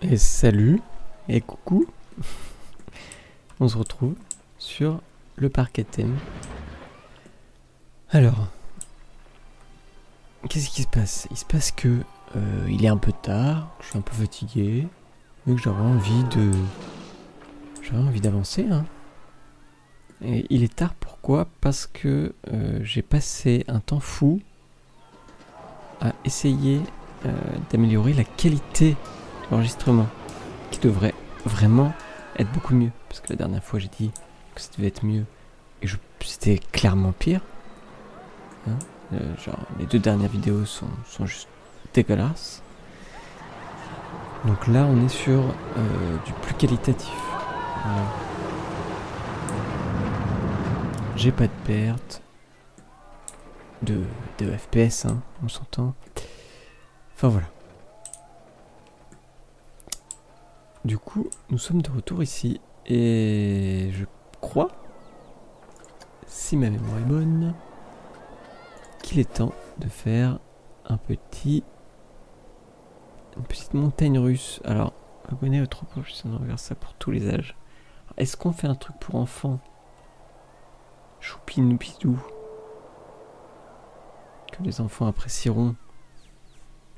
Et salut, et coucou. On se retrouve sur le parquet thème. Alors, qu'est-ce qui se passe? Il se passe que il est un peu tard, je suis un peu fatigué, mais que j'avais envie d'avancer, hein. Et il est tard, pourquoi? Parce que j'ai passé un temps fou à essayer d'améliorer la qualité de l'enregistrement, qui devrait vraiment être beaucoup mieux. Parce que la dernière fois, j'ai dit que ça devait être mieux, et c'était clairement pire. Hein, genre, les 2 dernières vidéos sont juste dégueulasses. Donc là, on est sur du plus qualitatif. Voilà. J'ai pas de perte de FPS, hein, on s'entend. Enfin voilà. Du coup, nous sommes de retour ici. Et je crois, si ma mémoire est bonne, qu'il est temps de faire une petite montagne russe. Alors, abonnez au trop professionnel, on regarde ça pour tous les âges. Est-ce qu'on fait un truc pour enfants? Choupinou-pidou, que les enfants apprécieront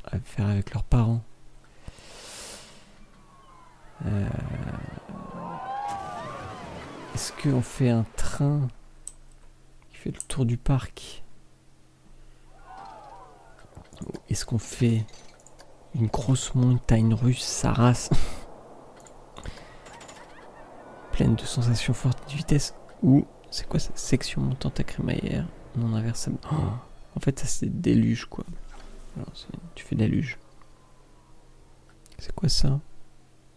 à faire avec leurs parents. Est-ce qu'on fait un train qui fait le tour du parc? Est-ce qu'on fait une grosse montagne russe, sa race, pleine de sensations fortes de vitesse? Ou c'est quoi cette section montante à crémaillère non inversable? En fait, ça c'est déluge, quoi. Alors, tu fais déluge. C'est quoi ça?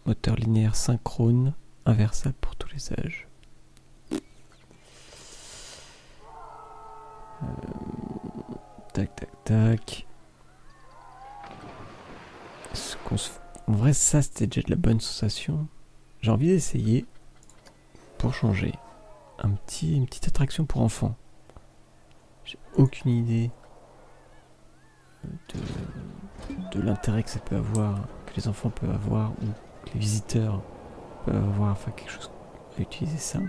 Moteur linéaire synchrone, inversable pour tous les âges. Tac, tac, tac. En vrai, ça c'était déjà de la bonne sensation. J'ai envie d'essayer, pour changer, une petite attraction pour enfants. J'ai aucune idée de l'intérêt que ça peut avoir, que les enfants peuvent avoir, ou que les visiteurs peuvent avoir, enfin quelque chose à utiliser ça.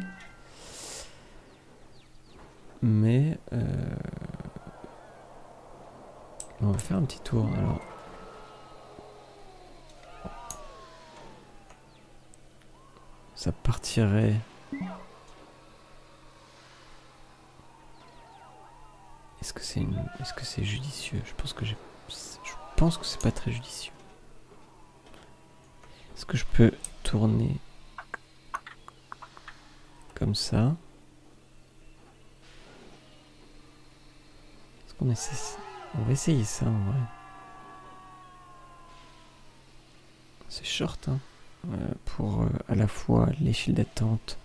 Mais on va faire un petit tour. Alors, ça partirait. Est-ce que c'est judicieux? Je pense que c'est pas très judicieux. Est-ce que je peux tourner comme ça? Est-ce qu'on essaie? On va essayer ça en vrai. C'est short, hein, pour à la fois les files d'attente,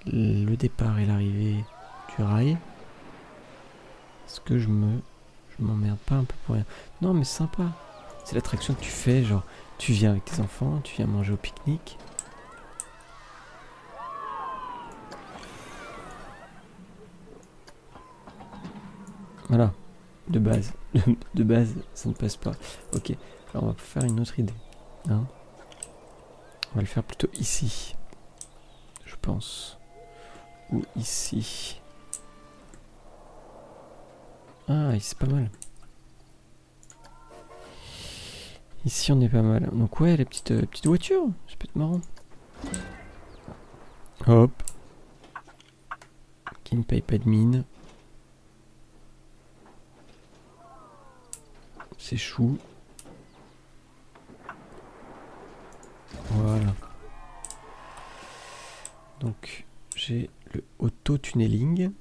le départ et l'arrivée du rail. Est-ce que je m'emmerde pas un peu pour rien? Non, mais sympa. C'est l'attraction que tu fais, genre tu viens avec tes enfants, tu viens manger au pique-nique. Voilà, de base. De base, ça ne passe pas. Ok, alors on va faire une autre idée. Hein, on va le faire plutôt ici, je pense. Ou ici. Ah, ici c'est pas mal. Ici on est pas mal. Donc ouais, les petites voitures, ça peut être marrant. Hop. Qui ne paye pas de mine. C'est chou. Voilà. Donc j'ai le auto-tunneling.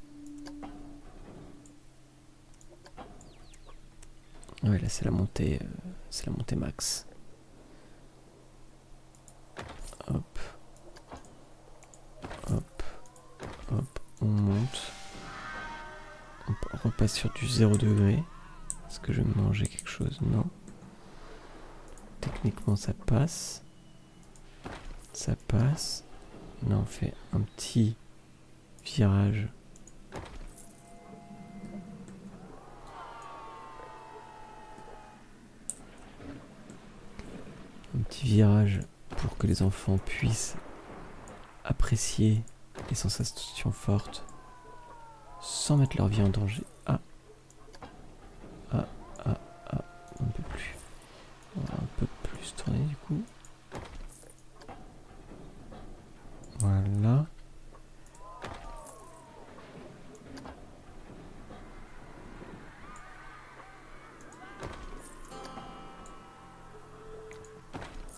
Ouais, là c'est la montée max. Hop. Hop. Hop. On monte. On repasse sur du 0 degré. Est-ce que je vais manger quelque chose? Non. Techniquement ça passe. Ça passe. Là on fait un petit virage. Un petit virage pour que les enfants puissent apprécier les sensations fortes sans mettre leur vie en danger. Ah, on ne peut plus. On va un peu plus tourner du coup. Voilà.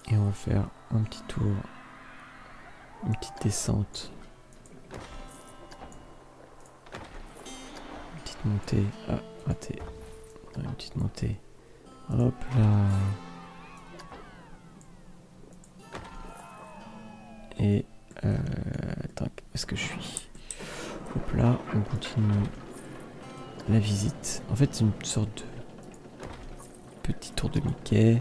Et on va faire un petit tour, une petite descente, une petite montée. Ah, raté. Une petite montée. Hop là. Et attends, où est-ce que je suis? Hop là, on continue la visite. En fait, c'est une sorte de petit tour de Mickey.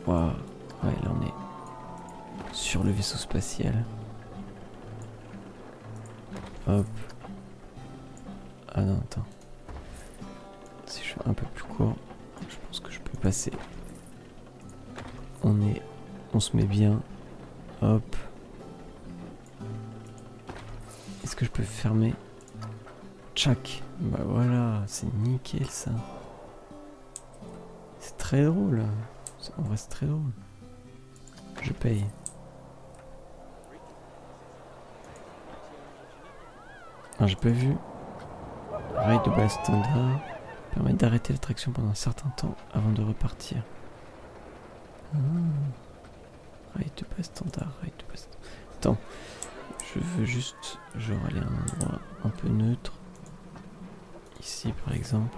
Waouh. Ouais, là on est sur le vaisseau spatial. Hop. Ah non, attends. Si je fais un peu plus court, je pense que je peux passer. On se met bien. Hop. Est-ce que je peux fermer? Tchac. Bah voilà, c'est nickel ça. C'est très drôle. En vrai, c'est très drôle. Je paye. Ah, j'ai pas vu. Rail de base standard permet d'arrêter l'attraction pendant un certain temps avant de repartir. Ah. Rail de base standard, rail de base standard. Attends, je veux juste genre aller à un endroit un peu neutre. Ici par exemple.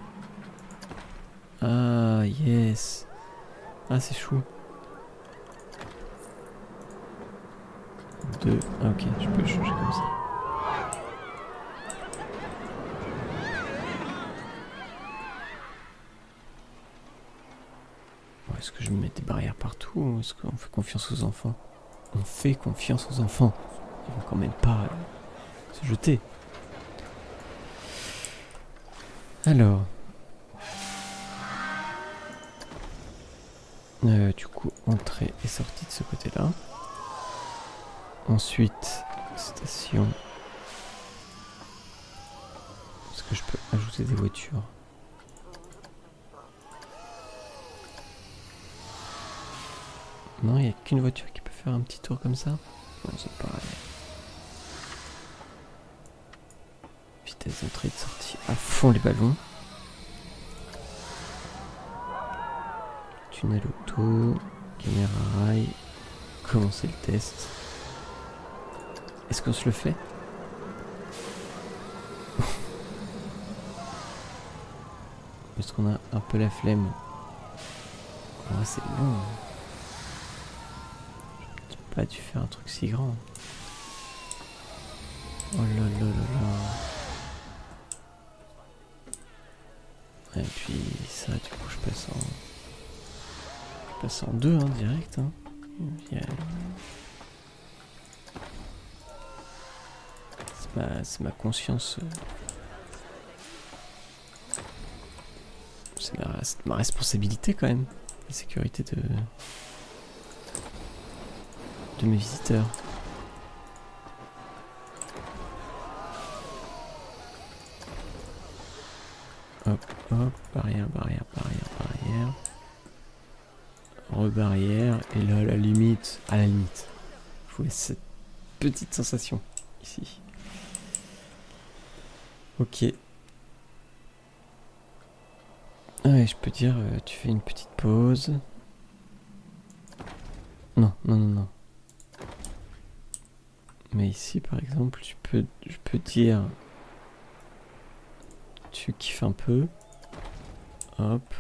Ah yes. Ah c'est chou. 2. Ah ok, je peux changer comme ça. Bon, est-ce que je me mets des barrières partout ou est-ce qu'on fait confiance aux enfants? On fait confiance aux enfants. Ils vont quand même pas se jeter. Alors. Du coup, entrée et sortie de ce côté-là. Ensuite, station. Est-ce que je peux ajouter des voitures? Non, il n'y a qu'une voiture qui peut faire un petit tour comme ça. Non, c'est pareil. Vitesse d'entrée et de sortie à fond les ballons. Tunnel auto, caméra rail. Commencer le test. Est-ce qu'on se le fait? Est-ce qu'on a un peu la flemme? Ouais, c'est long. J'ai pas dû faire un truc si grand. Oh là là là là. Et puis ça, du coup, je passe en deux, hein, direct. Hein. C'est ma conscience. C'est ma responsabilité quand même. La sécurité de mes visiteurs. Hop, hop, barrière. Rebarrière. Et là, à la limite. Je vous laisse cette petite sensation ici. Ok. Ouais, je peux dire, tu fais une petite pause. Non. Mais ici, par exemple, je peux dire, tu kiffes un peu. Hop.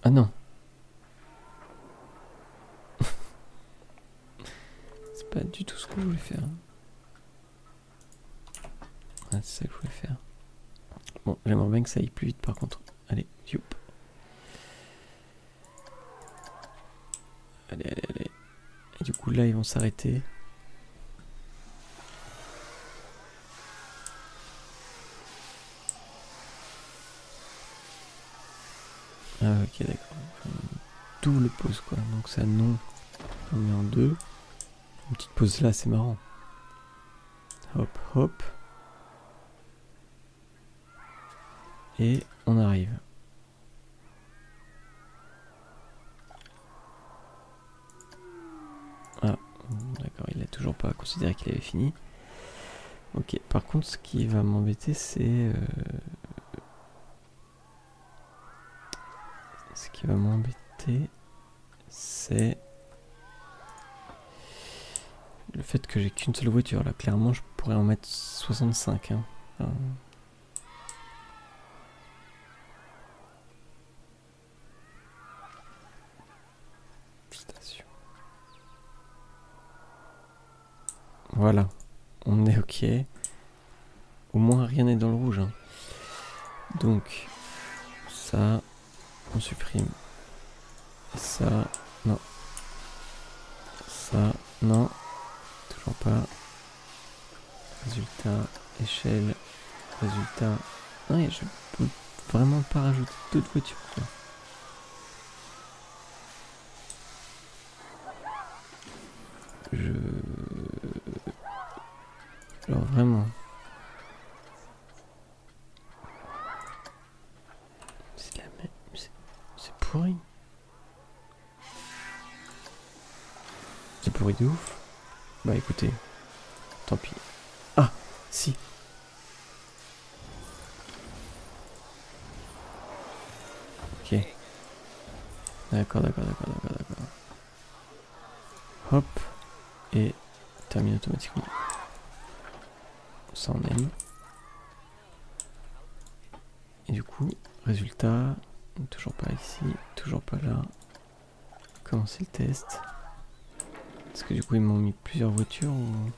Ah non. C'est pas du tout ce que je voulais faire. Ah, c'est ça que je voulais faire. Bon, j'aimerais bien que ça aille plus vite par contre. Allez, youp. Allez. Et du coup là ils vont s'arrêter. Ah ok d'accord. Double pause quoi. Donc ça non. On met en 2. Une petite pause là, c'est marrant. Hop hop. Et on arrive. Ah, d'accord, il a toujours pas considéré qu'il avait fini. Ok, par contre, ce qui va m'embêter, c'est... Ce qui va m'embêter, c'est... le fait que j'ai qu'une seule voiture. Là, clairement, je pourrais en mettre 65. Hein. Enfin, station. Voilà, on est ok. Au moins, rien n'est dans le rouge. Hein. Donc, ça, on supprime. Et ça, non. Ça, non. Toujours pas. Résultat, échelle, résultat. Ouais, je peux vraiment pas rajouter d'autres voitures. Quoi. Alors vraiment. C'est la même. C'est pourri. C'est pourri de ouf. Bah écoutez. Tant pis. Ah, si. Ok. D'accord. Hop. Et termine automatiquement. Ça on aime. Et du coup, résultat. Toujours pas ici. Toujours pas là. Commencer le test. Est-ce que du coup ils m'ont mis plusieurs voitures ou...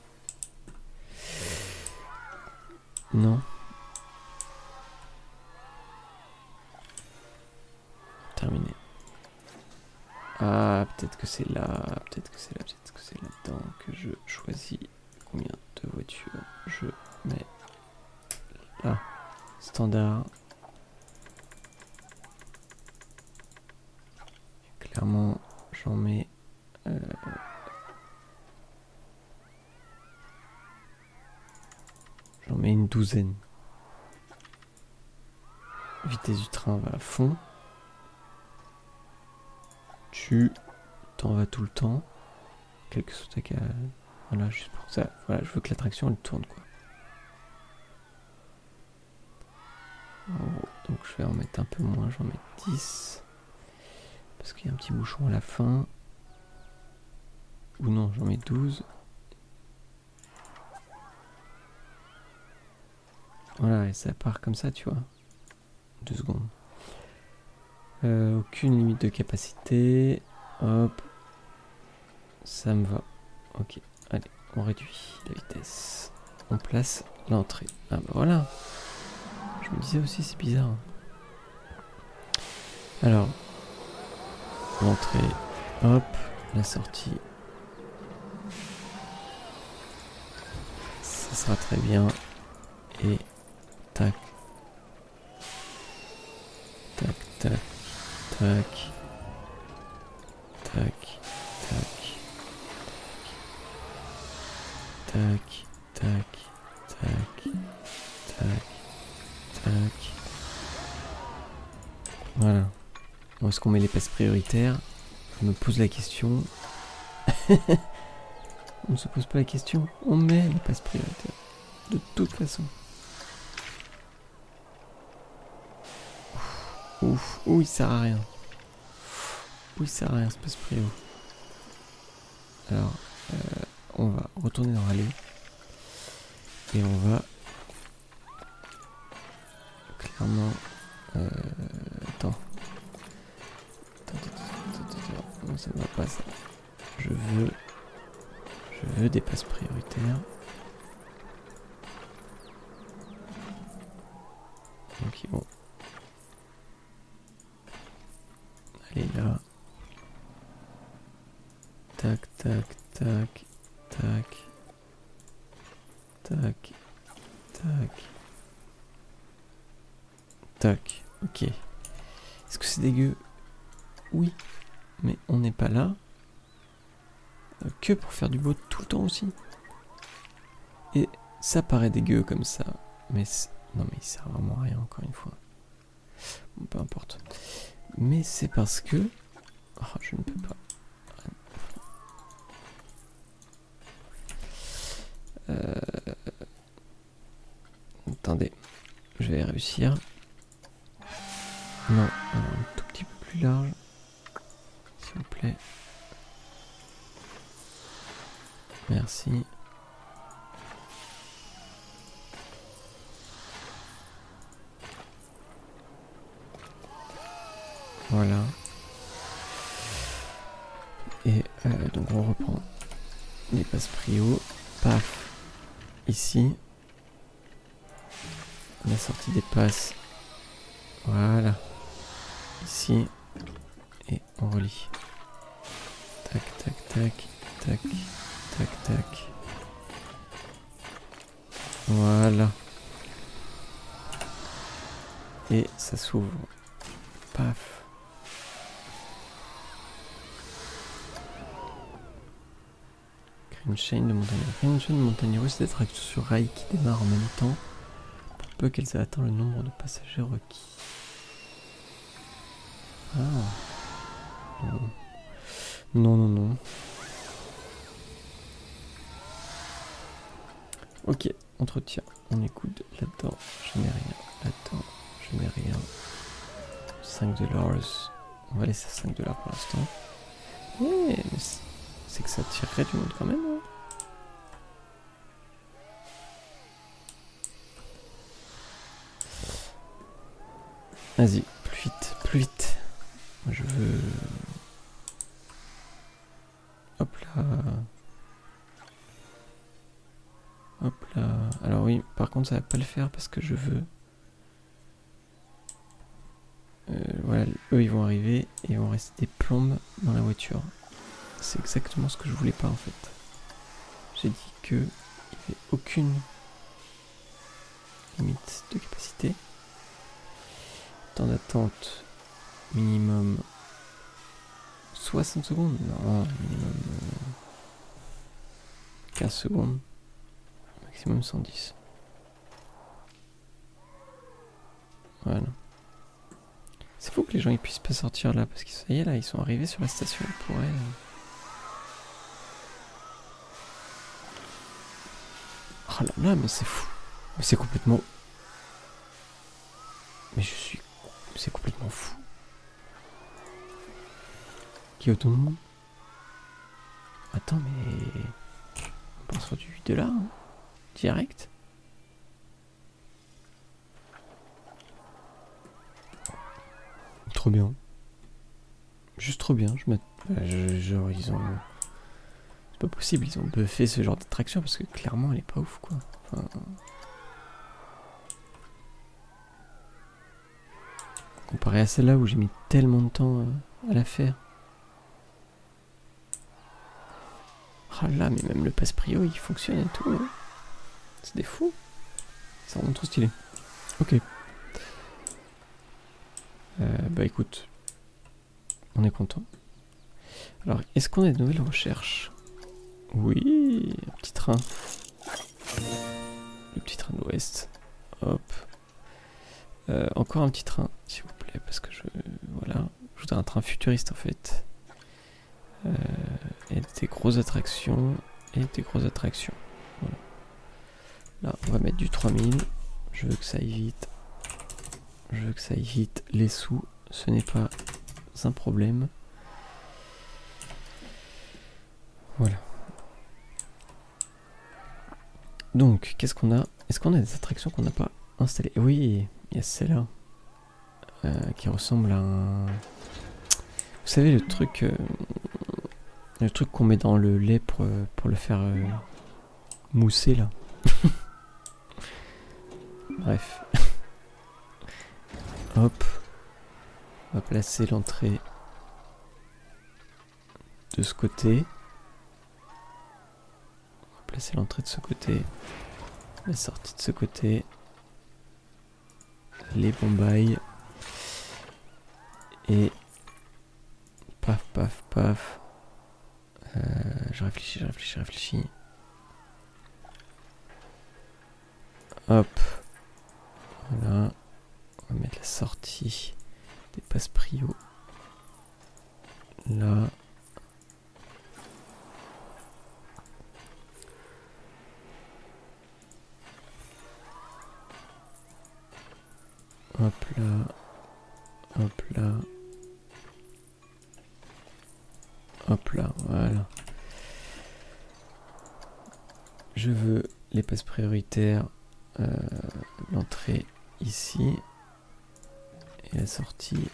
Non. Terminé. Ah, peut-être que c'est là, peut-être que c'est là, peut-être que c'est là-dedans que je choisis combien de voitures je mets là. Standard. Clairement, j'en mets... j'en mets une douzaine. Vitesse du train va à fond. Tu t'en vas tout le temps. Quel que soit ta cas. Voilà, juste pour ça. Voilà, je veux que l'attraction elle tourne quoi. En gros, donc je vais en mettre un peu moins, j'en mets 10. Parce qu'il y a un petit bouchon à la fin. Ou non, j'en mets 12. Voilà, et ça part comme ça, tu vois. 2 secondes. Aucune limite de capacité. Hop. Ça me va. Ok. Allez, on réduit la vitesse. On place l'entrée. Ah bah voilà. Je me disais aussi, c'est bizarre. Alors. L'entrée. Hop. La sortie. Ça sera très bien. Et tac. Tac, tac, tac. Tac, tac. Tac, tac, tac, tac, tac. Voilà. Où est-ce qu'on met les passes prioritaires? Je me pose la question. On ne se pose pas la question. On met les passes prioritaires. De toute façon. Ouf. Ouh, il sert à rien. Ouh, il sert à rien ce passe prio. Alors, on va retourner dans Rallye. Et on va... clairement... Attends. Non, ça ne va pas ça. Je veux des passes prioritaires. Ok, bon. Allez là. Tac, tac, tac, tac. Tac, tac. Tac, ok. Est-ce que c'est c'est dégueu. Oui, mais on n'est pas là que pour faire du beau tout le temps aussi. Et ça paraît dégueu comme ça, mais non mais il sert vraiment à rien encore une fois. Bon, peu importe. Mais c'est parce que... Oh, je ne peux pas. Attendez, je vais réussir. Non, un tout petit peu plus large. S'il vous plaît. Merci. Voilà. Et donc on reprend les passes prio. Paf. Ici. La sortie des passes. Voilà. Ici. Et on relie. Tac, tac, tac. Tac, tac, tac. Voilà. Et ça s'ouvre. Paf. Une chaîne de montagne. Une chaîne de montagne russe d'attractions sur rail qui démarre en même temps pour peu qu'elles aient atteint le nombre de passagers requis. Ah. Non. Non, non, non. Ok, entretien. On écoute là-dedans. Je n'ai rien. Là-dedans, je n'ai rien. 5$. On va laisser 5$ pour l'instant. Mais c'est que ça tirerait du monde quand même. Hein. Vas-y, plus vite, plus vite. Moi je veux... Hop là. Hop là. Alors oui, par contre ça va pas le faire parce que je veux... voilà, eux ils vont arriver et ils vont rester des plombes dans la voiture. C'est exactement ce que je voulais pas en fait. J'ai dit que il n'y avait aucune limite de capacité. Temps d'attente minimum 60 secondes. Non, minimum 15 secondes. Maximum 110. Voilà. C'est fou que les gens ils puissent pas sortir là parce que ça y est là, ils sont arrivés sur la station. Ils pourraient... Oh là là, mais c'est fou. Mais c'est complètement... Mais je suis... C'est complètement fou. Qui est autonome. Attends, mais... On pense sur du 8$, hein. Direct. Trop bien. Juste trop bien. Genre, ils ont... C'est pas possible, ils ont buffé ce genre d'attraction parce que clairement, elle est pas ouf, quoi. Enfin... Comparé à celle-là où j'ai mis tellement de temps à la faire. Ah là, mais même le passe prio, il fonctionne et tout. Hein. C'est des fous. Ça rend trop stylé. Ok. Bah écoute, on est content. Alors, est-ce qu'on a de nouvelles recherches? Oui, un petit train. Le petit train de l'Ouest. Hop. Encore un petit train, s'il vous plaît, parce que voilà, je voudrais un train futuriste en fait. Et des grosses attractions. Et des grosses attractions. Voilà. Là, on va mettre du 3000. Je veux que ça aille vite. Je veux que ça aille vite. Les sous, ce n'est pas un problème. Voilà. Donc, qu'est-ce qu'on a? Est-ce qu'on a des attractions qu'on n'a pas installées? Oui, il y a celle-là. Qui ressemble à un... Vous savez, le truc qu'on met dans le lait pour le faire mousser, là. Bref. Hop. On va placer l'entrée de ce côté. On va placer l'entrée de ce côté. La sortie de ce côté. Les bombailles. Et paf, paf, paf. Je réfléchis. Hop. Voilà. On va mettre la sortie des passe-prio. Là. Hop là. Hop là. Hop là, voilà. Je veux les passes prioritaires. L'entrée ici. Et la sortie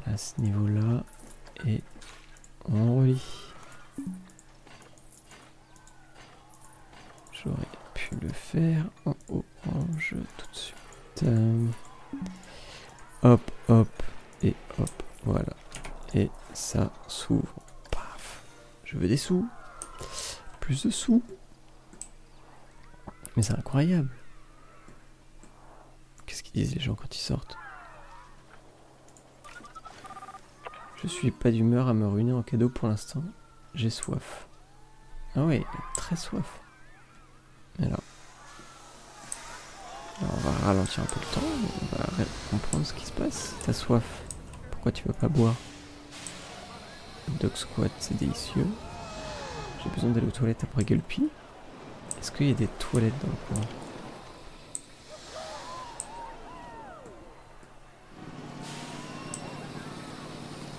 à ce niveau-là. Et on relie. J'aurais pu le faire en orange tout de suite. Hop, hop, et hop, voilà. Et ça s'ouvre. Paf. Je veux des sous. Plus de sous. Mais c'est incroyable. Qu'est-ce qu'ils disent les gens quand ils sortent? Je suis pas d'humeur à me ruiner en cadeau pour l'instant. J'ai soif. Ah ouais, très soif. Alors on va ralentir un peu le temps. On va comprendre ce qui se passe. T'as soif. Pourquoi tu vas pas boire? Dog squat, c'est délicieux. J'ai besoin d'aller aux toilettes après Gulpy. Est-ce qu'il y a des toilettes dans le coin?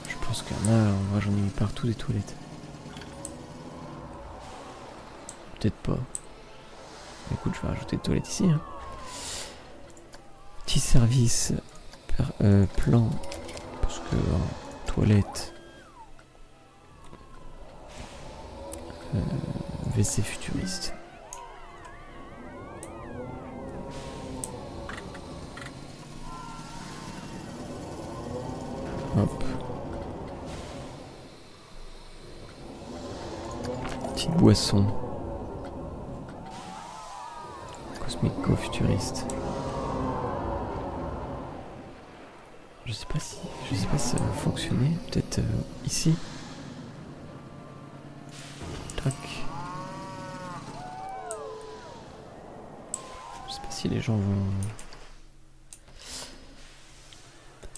Je pense qu'il y en a, en vrai j'en ai mis partout des toilettes. Peut-être pas. Écoute, je vais rajouter des toilettes ici. Hein. Petit service plan. Parce que toilette. WC futuriste. Hop. Petite boisson. Cosmico-futuriste. Je sais pas si ça va fonctionner. Peut-être ici. Tac. Je sais pas si les gens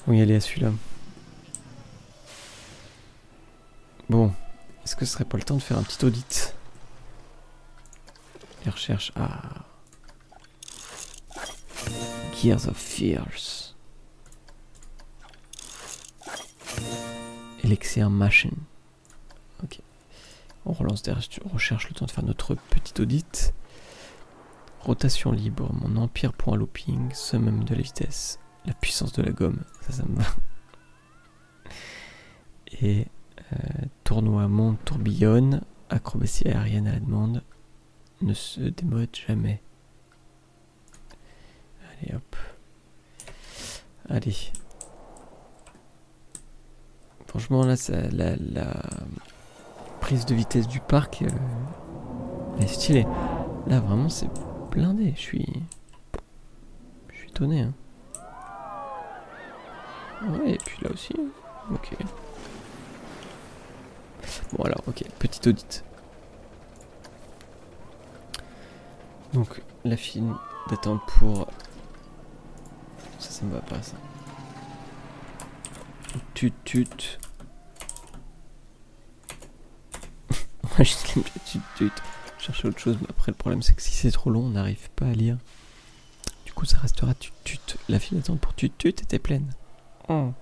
vont y aller à celui-là. Bon, est-ce que ce serait pas le temps de faire un petit audit? Les recherches. Ah. Gears of Fears. Elixir Machine. Ok. On relance des recherches le temps de faire notre petit audit. Rotation libre, mon empire point looping, summum de la vitesse, la puissance de la gomme, ça me va. Et tournoi monde tourbillonne, acrobatie aérienne à la demande, ne se démode jamais. Allez hop. Allez. Franchement là, la prise de vitesse du parc est stylée. Là vraiment c'est blindé, je suis étonné. Hein. Ouais, et puis là aussi. Ok. Bon alors, ok, petit audit. Donc la file d'attente pour... Ça me va pas ça. Tut. Moi je l'aime bien tut. Chercher autre chose, mais après le problème c'est que si c'est trop long, on n'arrive pas à lire. Du coup ça restera tut. La file d'attente pour tut était pleine. Oh.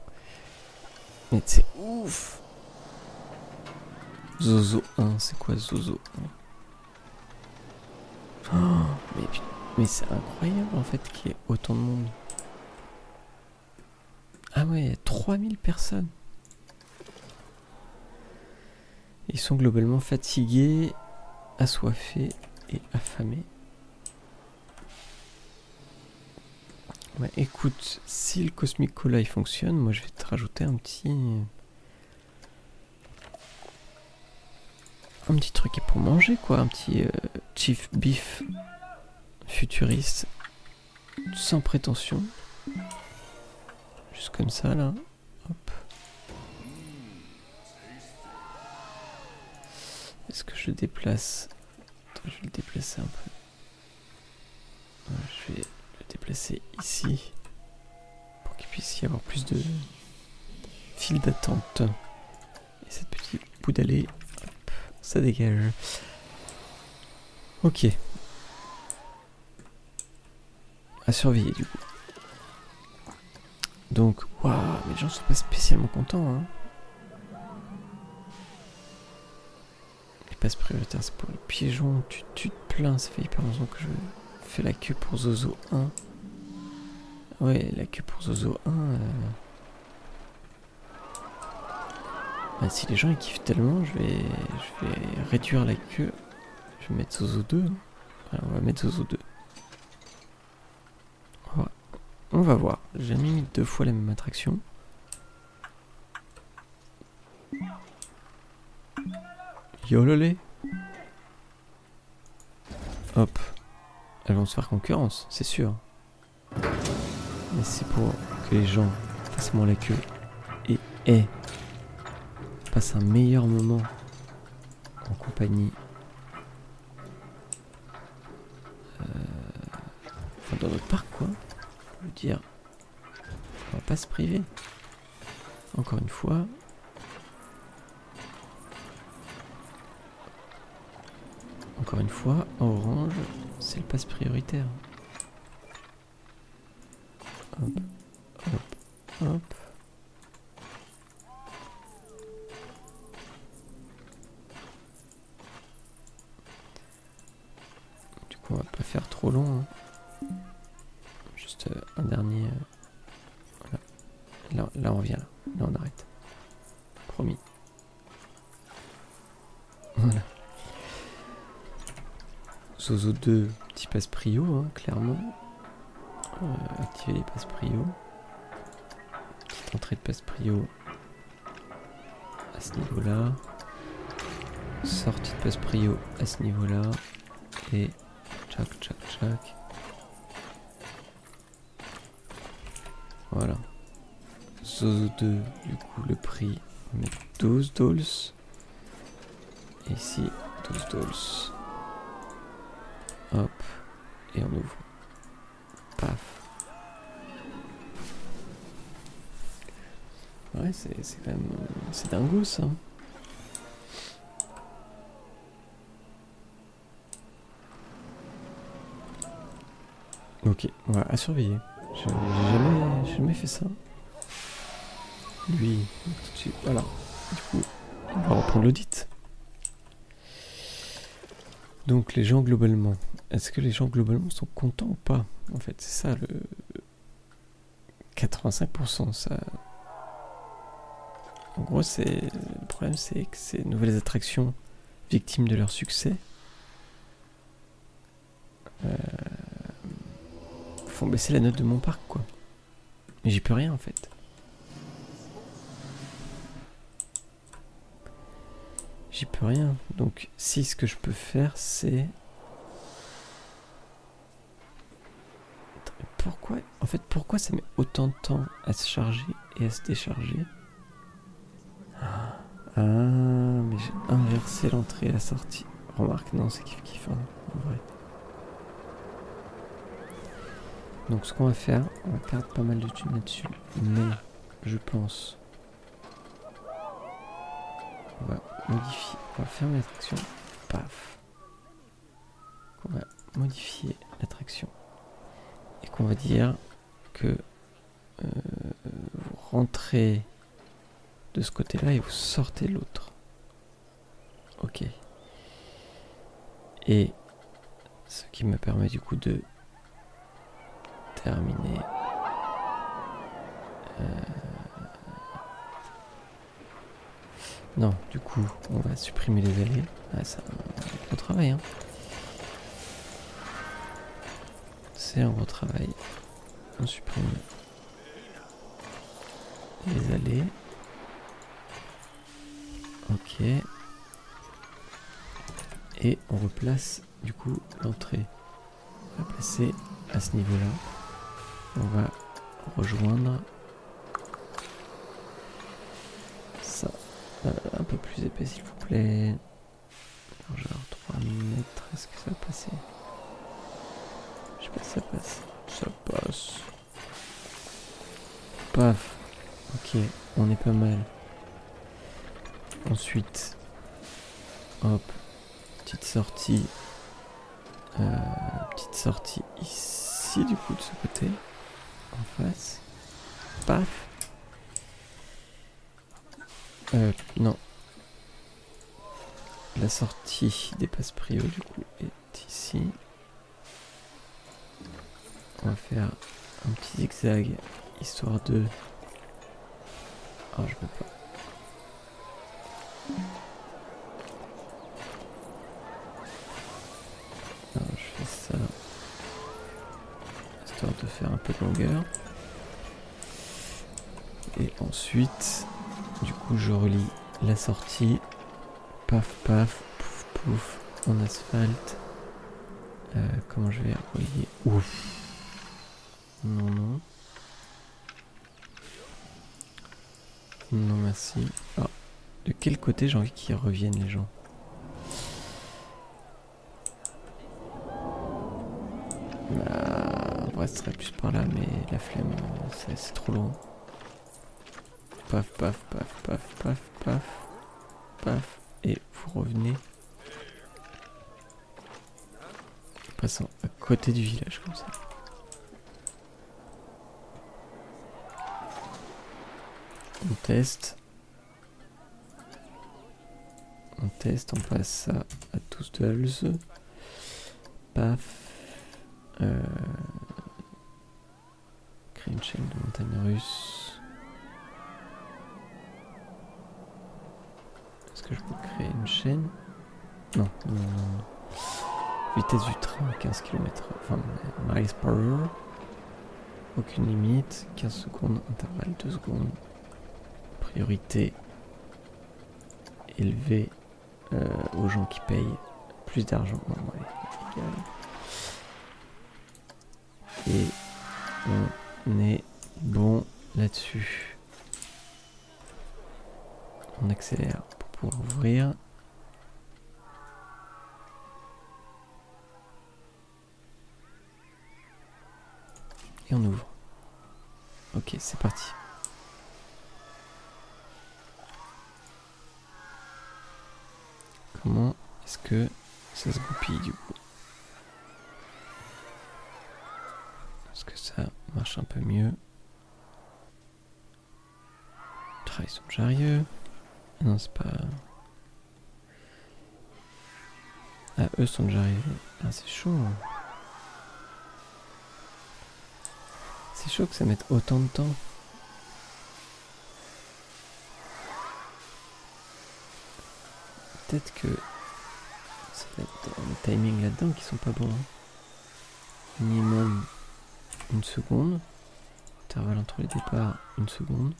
Mais c'est ouf. Zozo 1, c'est quoi Zozo 1? Oh, mais c'est incroyable en fait qu'il y ait autant de monde. Ah ouais, il y a 3000 personnes. Ils sont globalement fatigués, assoiffés et affamés. Ouais, écoute, si le Cosmic Cola il fonctionne, moi je vais te rajouter un petit truc pour manger quoi, un petit chief beef futuriste, sans prétention, juste comme ça là, Est-ce que je le déplace? Attends, je vais le déplacer un peu. Je vais le déplacer ici pour qu'il puisse y avoir plus de fil d'attente. Et cette petite bout d'allée, ça dégage. Ok. À surveiller du coup. Donc, waouh, mais les gens sont pas spécialement contents, hein. Les passes prioritaires, c'est pour les piégeons. Tu te plains, ça fait hyper longtemps que je fais la queue pour Zozo 1. Ouais, la queue pour Zozo 1. Bah, si les gens ils kiffent tellement, je vais réduire la queue. Je vais mettre Zozo 2. Voilà, on va mettre Zozo 2. On va voir. J'ai jamais mis 2 fois la même attraction. Yololé. Hop. Elles vont se faire concurrence, c'est sûr. Mais c'est pour que les gens fassent moins la queue et passent un meilleur moment en compagnie. Enfin, dans notre parc, quoi. Je veux dire, on va pas se priver. Encore une fois. Encore une fois, en orange, c'est le pass prioritaire. Hop, hop, hop. Du coup, on va pas faire trop long. Hein. Juste un dernier. Voilà. Là, on revient là. Là, on arrête. Promis. Voilà. Zozo 2, petit passe prio, hein, clairement. Activer les passes prio. Petite entrée de passe prio à ce niveau-là. Sortie de passe prio à ce niveau-là. Et tchac, tchac, tchac. Voilà. Zozo 2, du coup, le prix, on met 12 dolls. Et ici, 12 dolls. Hop. Et on ouvre. Paf. Ouais, c'est quand même... C'est dingo, ça. Ok, voilà, à surveiller. J'ai jamais fait ça. Lui, tout de suite, voilà. Du coup, on va reprendre l'audit. Donc les gens globalement, est-ce que les gens globalement sont contents ou pas? En fait, c'est ça le 85%. Ça, en gros, c'est le problème, c'est que ces nouvelles attractions victimes de leur succès font baisser la note de mon parc, quoi. Mais j'y peux rien en fait. J'y peux rien. Donc si ce que je peux faire c'est... Pourquoi? En fait, pourquoi ça met autant de temps à se charger et à se décharger? Ah, mais j'ai inversé l'entrée et la sortie. Remarque, non, c'est kiff hein, en vrai. Donc ce qu'on va faire, on va perdre pas mal de thunes là-dessus. Mais je pense... On va modifier, on va fermer l'attraction. Paf. On va modifier l'attraction. Et qu'on va dire que vous rentrez de ce côté-là et vous sortez de l'autre. Ok. Et ce qui me permet du coup de terminer non, du coup, on va supprimer les allées. Ah, c'est un gros travail, hein. C'est un gros travail. On supprime les allées. Ok. Et on replace, du coup, l'entrée. On va placer à ce niveau-là. On va rejoindre ça. Un peu plus épais, s'il vous plaît. Genre 3 mètres, est-ce que ça va passer? Je sais pas si ça passe. Ça passe. Paf. Ok, on est pas mal. Ensuite, hop, petite sortie. Petite sortie ici du coup de ce côté. En face. Paf. Non. La sortie des passes prio du coup est ici. On va faire un petit zigzag histoire de... Oh, je peux pas. Alors, je fais ça histoire de faire un peu de longueur. Et ensuite, du coup, je relie la sortie. Paf, paf, pouf, pouf, en asphalte. Comment je vais relier? Ouf. Non, non. Non, merci. Ah, de quel côté j'ai envie qu'ils reviennent, les gens? En vrai, ce serait plus par là, mais la flemme, c'est trop long. Paf, paf, paf, paf, paf, paf, paf. Et vous revenez. Passant à côté du village, comme ça. On teste. On teste, on passe ça à tous dolls. Paf. Créer une chaîne de montagne russe. Est-ce que je peux créer une chaîne? Non, non, non. Vitesse du train, 15 km, enfin miles per hour. Aucune limite, 15 secondes, intervalle 2 secondes. Priorité élevée aux gens qui payent plus d'argent. Non, ouais, égal. Et on est bon là-dessus. On accélère pour pouvoir ouvrir. Et on ouvre. Ok, c'est parti. Comment est-ce que ça se goupille du coup? Est-ce que ça marche un peu mieux? Travail son chariot. Ah non, c'est pas... Ah, eux sont déjà arrivés. Ah, c'est chaud. C'est chaud que ça mette autant de temps. Peut-être que c'est les timings là-dedans qui sont pas bons. Minimum 1 seconde. Intervalle entre les départs, 1 seconde.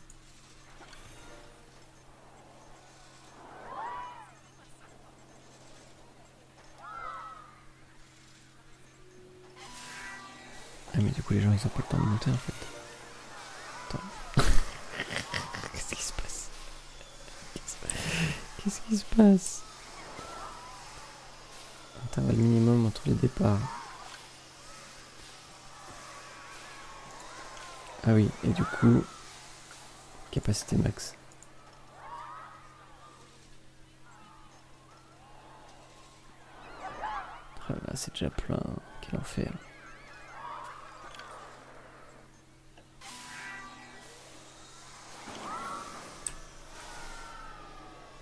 Ah mais du coup les gens ils ont pas le temps de monter en fait. Attends. Qu'est-ce qui se passe? Qu'est-ce qui se passe? Intervalle minimum entre les départs. Ah oui, et du coup, capacité max. Ah là, c'est déjà plein. Quel enfer.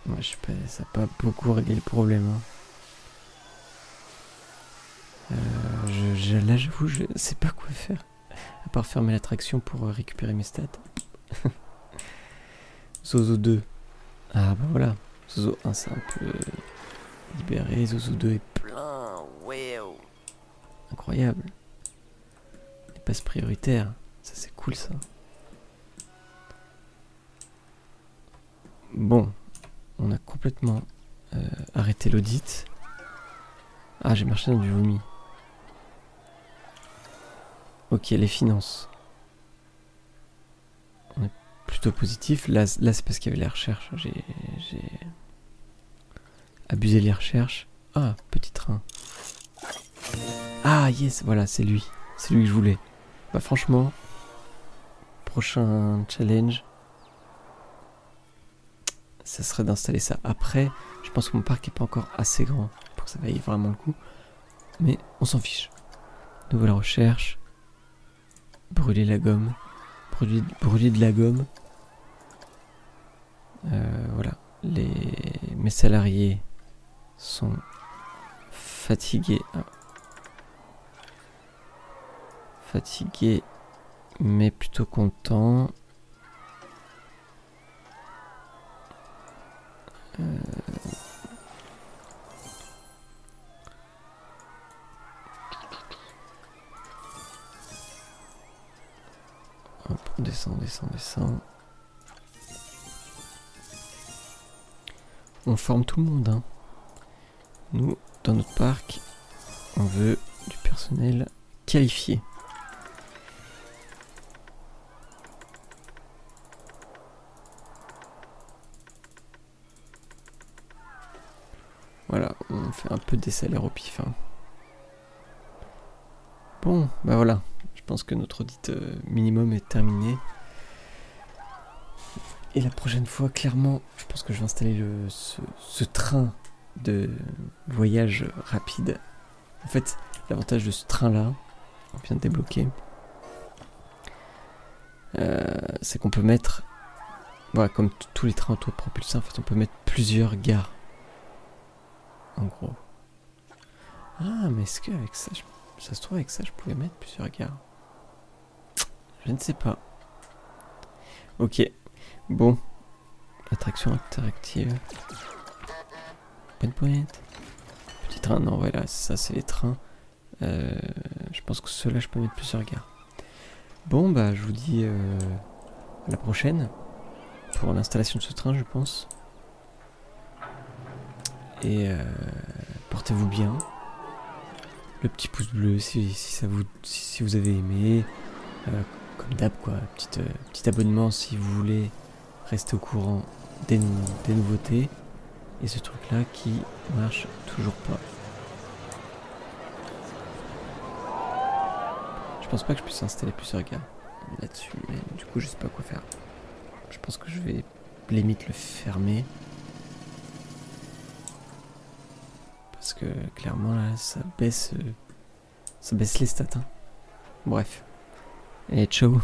Moi, je sais pas, ça n'a pas beaucoup réglé le problème. Hein. Là, j'avoue, je sais pas quoi faire. À part fermer l'attraction pour récupérer mes stats. Zozo 2. Ah bah voilà. Zozo 1 c'est un peu libéré. Zozo 2 est plein. Wow. Incroyable. Les passes prioritaires. Ça c'est cool ça. Bon. On a complètement arrêté l'audit. Ah j'ai marché dans du vomi. Ok, les finances. On est plutôt positif. Là c'est parce qu'il y avait les recherches. J'ai abusé les recherches. Ah, petit train. Ah, yes, voilà, c'est lui. C'est lui que je voulais. Bah franchement, prochain challenge, ça serait d'installer ça. Après, je pense que mon parc est pas encore assez grand pour que ça vaille vraiment le coup. Mais on s'en fiche. Nouvelle recherche. Brûler la gomme. Brûler de la gomme. Voilà. Mes salariés sont fatigués. Ah. Fatigués, mais plutôt contents. Hop, on descend, on descend, on descend. On forme tout le monde, hein. Nous, dans notre parc, on veut du personnel qualifié. Voilà, on fait un peu des salaires au pif, hein. Bon, bah voilà. Je pense que notre audit minimum est terminé. Et la prochaine fois, clairement, je pense que je vais installer ce train de voyage rapide. En fait, l'avantage de ce train-là, on vient de débloquer, c'est qu'on peut mettre, voilà, comme tous les trains autopropulsés, en fait, on peut mettre plusieurs gares. En gros. Ah, mais est-ce qu'avec ça, ça se trouve, avec ça, je pouvais mettre plusieurs gares? Je ne sais pas. Ok. Bon. Attraction interactive. Bonne pointe. Petit train, non, voilà, ça, c'est les trains. Je pense que ceux-là, je peux mettre plusieurs gares. Bon, bah, je vous dis à la prochaine. Pour l'installation de ce train, je pense. Et portez-vous bien. Le petit pouce bleu si vous avez aimé. Comme d'hab, quoi. Petit abonnement si vous voulez rester au courant des nouveautés. Et ce truc là qui marche toujours pas. Je pense pas que je puisse installer plusieurs gars là-dessus, mais du coup je sais pas quoi faire. Je pense que je vais limite le fermer. Parce que clairement là ça baisse les stats, hein. Bref. Et ciao.